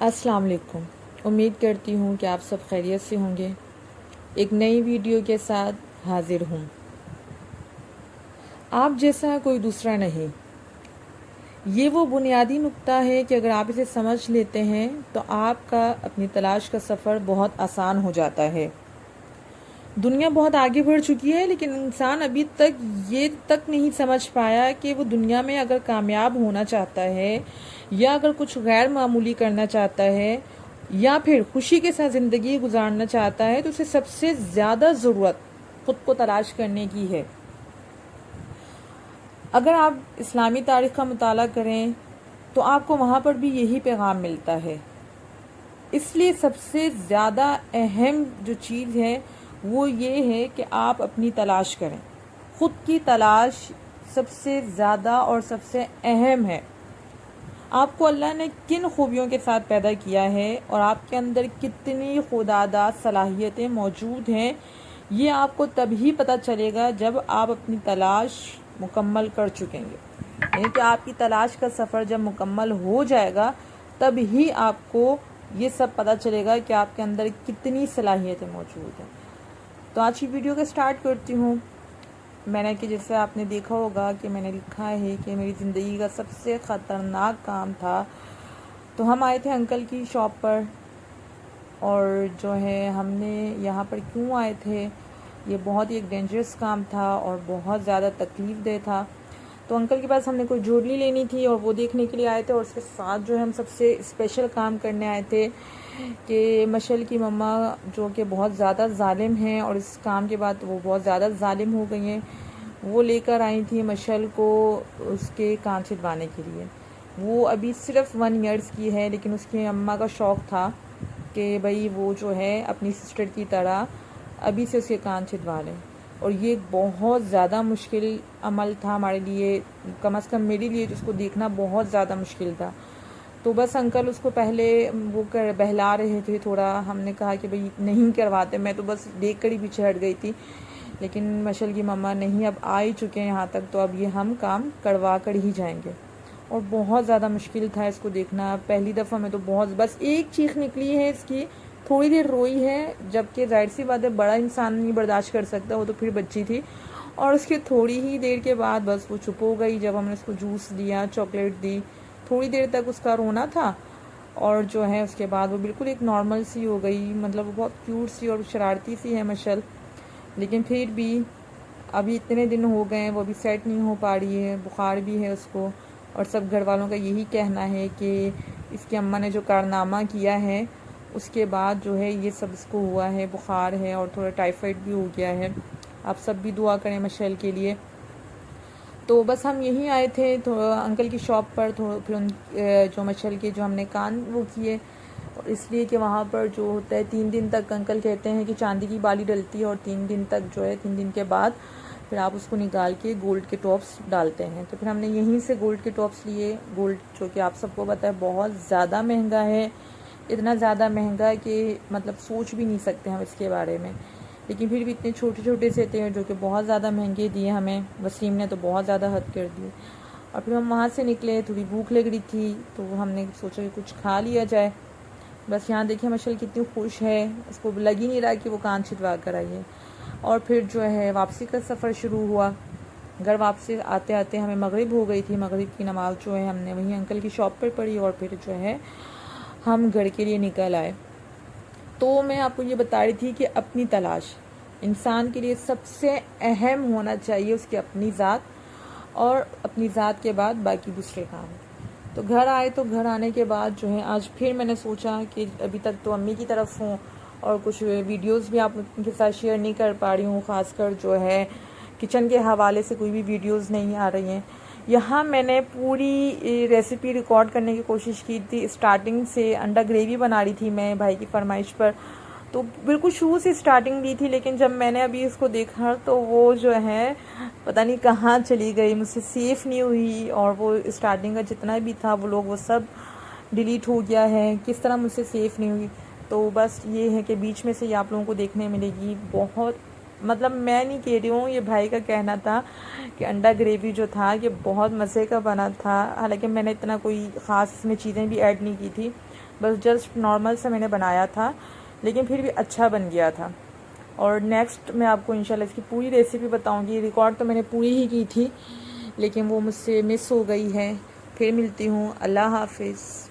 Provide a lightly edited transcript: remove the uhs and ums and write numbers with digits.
अस्सलाम वालेकुम। उम्मीद करती हूँ कि आप सब खैरियत से होंगे। एक नई वीडियो के साथ हाजिर हूँ। आप जैसा कोई दूसरा नहीं, ये वो बुनियादी नुक्ता है कि अगर आप इसे समझ लेते हैं तो आपका अपनी तलाश का सफ़र बहुत आसान हो जाता है। दुनिया बहुत आगे बढ़ चुकी है, लेकिन इंसान अभी तक ये तक नहीं समझ पाया कि वो दुनिया में अगर कामयाब होना चाहता है या अगर कुछ गैर मामूली करना चाहता है या फिर खुशी के साथ ज़िंदगी गुजारना चाहता है तो उसे सबसे ज़्यादा ज़रूरत खुद को तलाश करने की है। अगर आप इस्लामी तारीख़ का मुताला करें तो आपको वहाँ पर भी यही पैगाम मिलता है। इसलिए सबसे ज़्यादा अहम जो चीज़ है वो ये है कि आप अपनी तलाश करें। ख़ुद की तलाश सबसे ज़्यादा और सबसे अहम है। आपको अल्लाह ने किन खूबियों के साथ पैदा किया है और आपके अंदर कितनी खुदादाद सलाहियतें मौजूद हैं, ये आपको तभी पता चलेगा जब आप अपनी तलाश मुकम्मल कर चुकेंगे। यानी कि आपकी तलाश का सफ़र जब मुकम्मल हो जाएगा तब ही आपको ये सब पता चलेगा कि आपके अंदर कितनी सलाहियतें मौजूद हैं। तो आज की वीडियो का स्टार्ट करती हूँ। मैंने कि जैसे आपने देखा होगा कि मैंने लिखा है कि मेरी ज़िंदगी का सबसे ख़तरनाक काम था। तो हम आए थे अंकल की शॉप पर, और जो है हमने यहाँ पर क्यों आए थे, ये बहुत ही एक डेंजरस काम था और बहुत ज़्यादा तकलीफ़ दे था। तो अंकल के पास हमने कोई ज्वेलरी लेनी थी और वो देखने के लिए आए थे, और उसके साथ जो है हम सबसे स्पेशल काम करने आए थे कि मशल की मम्मा जो कि बहुत ज़्यादा ज़ालिम हैं और इस काम के बाद वो बहुत ज़्यादा ज़ालिम हो गई हैं, वो लेकर आई थी मशल को उसके कान छिदवाने के लिए। वो अभी सिर्फ 1 ईयर्स की है, लेकिन उसकी अम्मा का शौक़ था कि भाई वो जो है अपनी सिस्टर की तरह अभी से उसके कान छिदवा लें। और ये बहुत ज़्यादा मुश्किल अमल था हमारे लिए, कम से कम मेरे लिए, जिसको देखना बहुत ज़्यादा मुश्किल था। तो बस अंकल उसको पहले वो बहला रहे थे थोड़ा। हमने कहा कि भाई नहीं करवाते, मैं तो बस देख कर ही पीछे हट गई थी, लेकिन मशल की मम्मा नहीं, अब आ ही चुके हैं यहाँ तक तो अब ये हम काम करवा कर ही जाएंगे। और बहुत ज़्यादा मुश्किल था इसको देखना। पहली दफ़ा में तो बहुत, बस एक चीख निकली है इसकी, थोड़ी देर रोई है, जबकि जाहिर सी बात है बड़ा इंसान नहीं बर्दाश्त कर सकता, वो तो फिर बच्ची थी। और उसके थोड़ी ही देर के बाद बस वो चुप हो गई। जब हमने उसको जूस दिया, चॉकलेट दी, थोड़ी देर तक उसका रोना था और जो है उसके बाद वो बिल्कुल एक नॉर्मल सी हो गई। मतलब वो बहुत क्यूट सी और शरारती सी है मशल, लेकिन फिर भी अभी इतने दिन हो गए हैं वो अभी सेट नहीं हो पा रही है, बुखार भी है उसको। और सब घर वालों का यही कहना है कि इसकी अम्मा ने जो कारनामा किया है उसके बाद जो है ये सब इसको हुआ है, बुखार है और थोड़ा टाइफाइड भी हो गया है। आप सब भी दुआ करें मशल के लिए। तो बस हम यहीं आए थे थोड़ा अंकल की शॉप पर, थोड़ा फिर उन जो मशल के जो हमने कान वो किए, और इसलिए कि वहाँ पर जो होता है 3 दिन तक अंकल कहते हैं कि चांदी की बाली डलती है, और 3 दिन तक जो है 3 दिन के बाद फिर आप उसको निकाल के गोल्ड के टॉप्स डालते हैं। तो फिर हमने यहीं से गोल्ड के टॉप्स लिए। गोल्ड जो कि आप सबको पता है बहुत ज़्यादा महंगा है, इतना ज़्यादा महंगा कि मतलब सोच भी नहीं सकते हम इसके बारे में। लेकिन फिर भी इतने छोटे छोटे से थे जो कि बहुत ज़्यादा महंगे दिए हमें। वसीम ने तो बहुत ज़्यादा हद कर दी। और फिर हम वहाँ से निकले, थोड़ी भूख लग रही थी तो हमने सोचा कि कुछ खा लिया जाए। बस यहाँ देखिए मशल कितनी खुश है, उसको लग ही नहीं रहा कि वो कान छिदवा कर आई है। और फिर जो है वापसी का सफ़र शुरू हुआ। घर वापसी आते आते हमें मगरिब हो गई थी। मगरिब की नमाज़ जो है हमने वहीं अंकल की शॉप पर पढ़ी और फिर जो है हम घर के लिए निकल आए। तो मैं आपको ये बता रही थी कि अपनी तलाश इंसान के लिए सबसे अहम होना चाहिए, उसकी अपनी ज़ात, और अपनी ज़ात के बाद बाकी दूसरे काम। तो घर आए, तो घर आने के बाद जो है आज फिर मैंने सोचा कि अभी तक तो अम्मी की तरफ हूँ और कुछ वीडियोस भी आप उनके साथ शेयर नहीं कर पा रही हूँ, ख़ासकर जो है किचन के हवाले से कोई भी वीडियोस नहीं आ रही हैं। यहाँ मैंने पूरी रेसिपी रिकॉर्ड करने की कोशिश की थी। स्टार्टिंग से अंडा ग्रेवी बना रही थी मैं भाई की फरमाइश पर, तो बिल्कुल शुरू से स्टार्टिंग दी थी। लेकिन जब मैंने अभी इसको देखा तो वो जो है पता नहीं कहाँ चली गई, मुझसे सेफ़ नहीं हुई, और वो स्टार्टिंग का जितना भी था वो लोग वो सब डिलीट हो गया है। किस तरह मुझसे सेफ़ नहीं हुई। तो बस ये है कि बीच में से ये आप लोगों को देखने मिलेगी। बहुत मतलब मैं नहीं कह रही हूँ, ये भाई का कहना था कि अंडा ग्रेवी जो था ये बहुत मज़े का बना था। हालांकि मैंने इतना कोई ख़ास इसमें चीज़ें भी ऐड नहीं की थी, बस जस्ट नॉर्मल सा मैंने बनाया था, लेकिन फिर भी अच्छा बन गया था। और नेक्स्ट मैं आपको इंशाल्लाह इसकी पूरी रेसिपी बताऊंगी। रिकॉर्ड तो मैंने पूरी ही की थी, लेकिन वो मुझसे मिस हो गई है। फिर मिलती हूँ। अल्लाह हाफिज़।